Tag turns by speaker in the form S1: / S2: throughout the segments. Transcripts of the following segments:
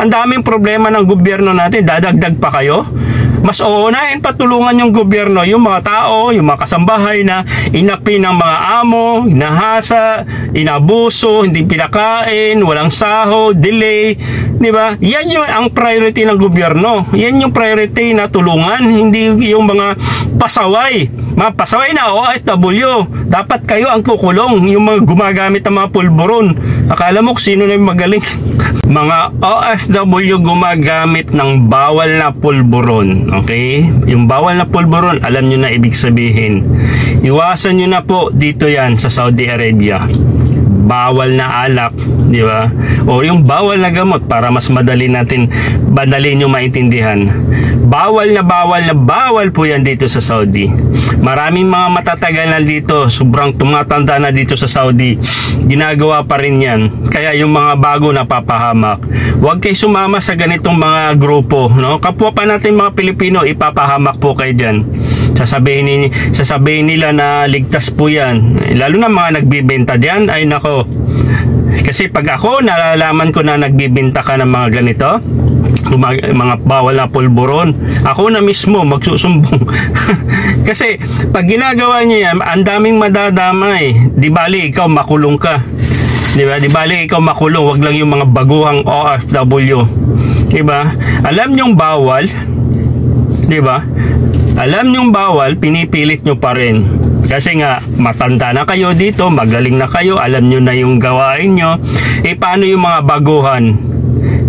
S1: Ang daming problema ng gobyerno natin, dadagdag pa kayo? Mas uunahin patulungan yung gobyerno, yung mga tao, yung mga kasambahay na inapi ng mga amo, inahasa, inabuso, hindi pinakain, walang sahod, delay, di ba? Yan yung ang priority ng gobyerno. Yan yung priority na tulungan, hindi yung mga pasaway. Mga pasaway na OFW. Dapat kayo ang kukulong, yung mga gumagamit ng mga pulburon. Akala mo kung sino na yung magaling. Mga OFW gumagamit ng bawal na pulburon. Okay? Yung bawal na pulburon, alam nyo na ibig sabihin. Iwasan nyo na po dito yan sa Saudi Arabia. Bawal na alak, di ba? O yung bawal na gamot para mas madali nyo maintindihan. Bawal po yan dito sa Saudi. Maraming mga matatagalan dito, sobrang tumatanda na dito sa Saudi, ginagawa pa rin yan. Kaya yung mga bago napapahamak. Huwag kayo sumama sa ganitong mga grupo, no? Kapwa pa natin mga Pilipino, ipapahamak po kayo dyan. Sasabihin nila na ligtas po yan. Lalo na mga nagbibenta diyan, ay nako. Kasi pag ako nalalaman ko na nagbibenta ka ng mga ganito, mga bawal na pulburon, ako na mismo magsusumbong. Kasi pag ginagawa niya yan, ang daming madadamay. Di bali ikaw makulong ka, di ba? Di bali ikaw makulong, wag lang yung mga baguhang OFW, di ba? Alam niyong bawal, di ba? Alam niyong bawal, pinipilit nyo pa rin. Kasi nga, matanda na kayo dito, magaling na kayo, alam nyo na yung gawain nyo. Paano yung mga baguhan?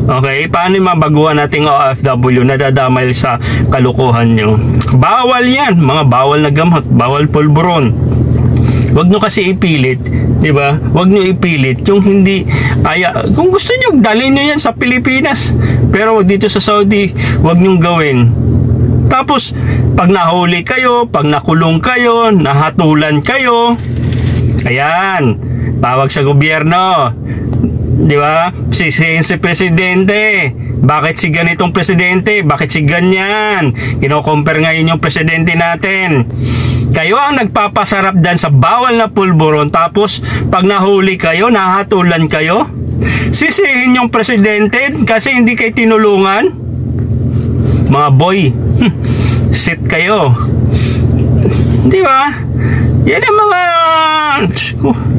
S1: Okay, paano yung mga baguhan nating OFW na dadamay sa kalukuhan nyo? Bawal yan, mga bawal na gamot, bawal pulburon. Huwag nyo kasi ipilit, di ba? Huwag nyo ipilit yung hindi kung gusto nyo, dalhin nyo yan sa Pilipinas. Pero dito sa Saudi, huwag nyo gawin. Tapos, pag nahuli kayo, pag nakulong kayo, nahatulan kayo, ayan, tawag sa gobyerno. Di ba? Si presidente. Bakit si ganitong presidente? Bakit si ganyan? Kino-compare ngayon yung presidente natin. Kayo ang nagpapasarap dyan sa bawal na pulburon. Tapos, pag nahuli kayo, nahatulan kayo, sisihin yung presidente kasi hindi kayo tinulungan. Mga boy, sit kayo. Di ba? Yan ang mga...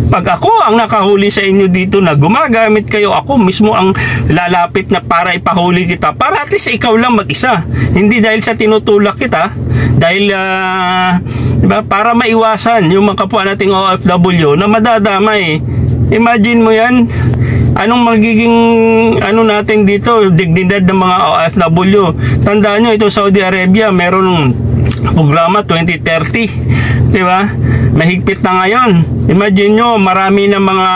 S1: Pag ako ang nakahuli sa inyo dito na gumagamit kayo, ako mismo ang lalapit na para ipahuli kita. Para at least ikaw lang mag-isa. Hindi dahil sa tinutulak kita. Dahil, diba, para maiwasan yung mga kapwa nating OFW na madadamay. Imagine mo yan. Anong magiging natin dito, dignidad ng mga OFW? Tandaan nyo, ito Saudi Arabia, meron programa 2030, di ba? Mahigpit na ngayon. Imagine nyo, marami na mga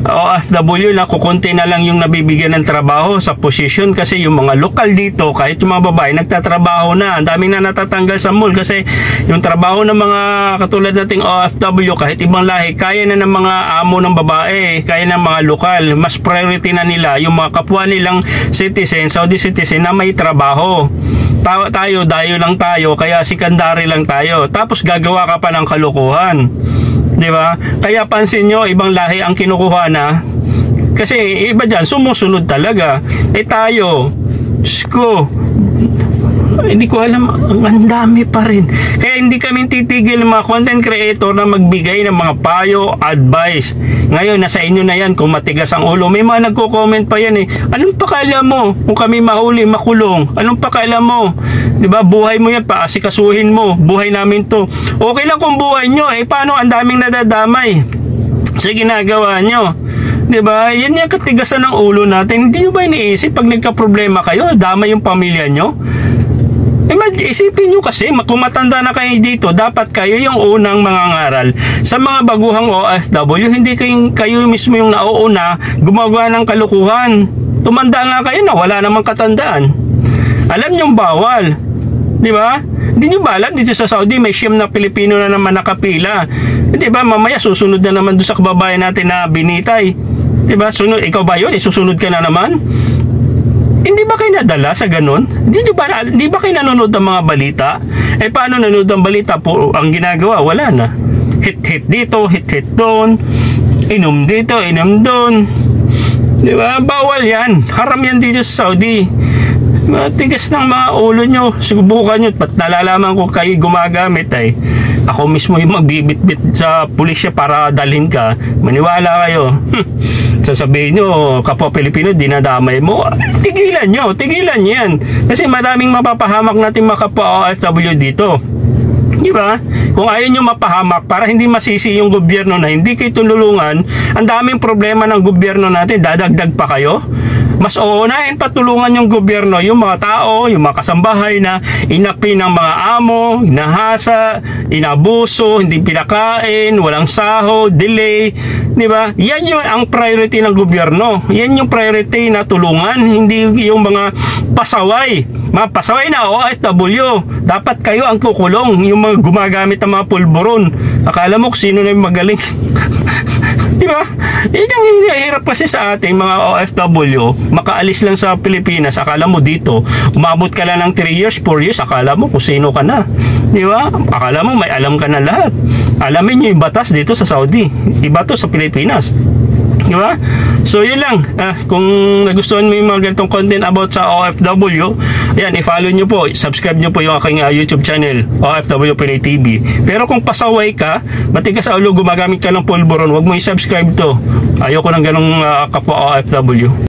S1: OFW na kukunti na lang yung nabibigyan ng trabaho sa position kasi yung mga lokal dito, kahit yung mga babae, nagtatrabaho na. Ang dami na natatanggal sa mall kasi yung trabaho ng mga katulad nating OFW, kahit ibang lahi, kaya na ng mga amo ng babae, kaya ng mga lokal. Mas priority na nila yung mga kapwa nilang citizen, Saudi citizen na may trabaho. Tayo, dayo lang tayo, kaya sikandari lang tayo. Tapos gagawa ka pa ng kalukuhan. Di ba? Kaya pansin nyo, ibang lahi ang kinukuha na. Kasi iba dyan, sumusunod talaga. Tayo, sko, hindi ko alam, ang dami pa rin. Kaya hindi kami titigil ng mga content creator na magbigay ng mga payo, advice. Ngayon, nasa inyo na yan kung matigas ang ulo. May mga nagko-comment pa yan eh. Anong pakailan mo? Kung kami mahuli, makulong. Anong pakailan mo? Diba? Buhay mo yan, paasikasuhin mo. Buhay namin to. Okay lang kung buhay nyo. Paano ang daming nadadamay sa ginagawa nyo? Diba? Yan yung katigasan ng ulo natin. Hindi nyo ba iniisip pag nagka-problema kayo, damay yung pamilya nyo? Isipin nyo kasi, kung matanda na kayo dito, dapat kayo yung unang mangangaral sa mga baguhang OFW. Hindi kayo mismo yung nauuna gumagawa ng kalukuhan. Tumanda nga kayo na wala namang katandaan. Alam nyo bawal, di ba? Hindi nyo ba alam, dito sa Saudi may siyam na Pilipino na naman nakapila. Di ba? Mamaya susunod na naman doon sa kababayan natin na binitay. Di ba? Ikaw ba yun? Susunod ka na naman? Hindi ba kayo nadala sa ganun? Hindi ba kayo nanonood ng mga balita? Paano nanonood ng balita? Ang ginagawa, wala na. Hit dito, hit doon. Inom dito, inom doon. Di ba? Bawal yan. Haram yan dito sa Saudi. Matigas ng mga ulo nyo. Subukan nyo. Pat nalalaman ko kayo gumagamit ay ako mismo yung magbibit-bit sa pulisya para dalhin ka. Maniwala kayo. Sasabihin nyo, kapwa Pilipino, dinadamay mo. Tigilan nyo yan. Kasi maraming mapapahamak natin mga kapwa OFW dito. Di ba? Kung ayaw nyo mapahamak para hindi masisi yung gobyerno na hindi kayo tulungan, ang daming problema ng gobyerno natin, dadagdag pa kayo. Mas uunahin patulungan yung gobyerno, yung mga tao, yung mga kasambahay na inapi ng mga amo, inahasa, inabuso, hindi pinakain, walang sahod, delay, di ba? Yan yung ang priority ng gobyerno. Yan yung priority na tulungan, hindi yung mga pasaway. Mga pasaway na OFW. Dapat kayo ang kukulong, yung mga gumagamit ng mga pulburon. Akala mo kung sino na yung magaling. Di ba? Yan ang hirap kasi sa ating mga OFW. Makaalis lang sa Pilipinas, akala mo dito, umabot ka lang ng 3 years, 4 years, akala mo kung sino ka na. Di ba? Akala mo may alam ka na lahat. Alamin nyo yung batas dito sa Saudi. Iba to sa Pilipinas. Di ba? So yun lang. Kung nagustuhan mo yung mga ganitong content about sa OFW, ayan, i-follow nyo po, subscribe nyo po yung aking YouTube channel, OFW Pinoy TV. Pero kung pasaway ka, matigas sa ulo, gumagamit ka ng pulburon, huwag mo i-subscribe to. Ayoko ng ganong kapwa OFW.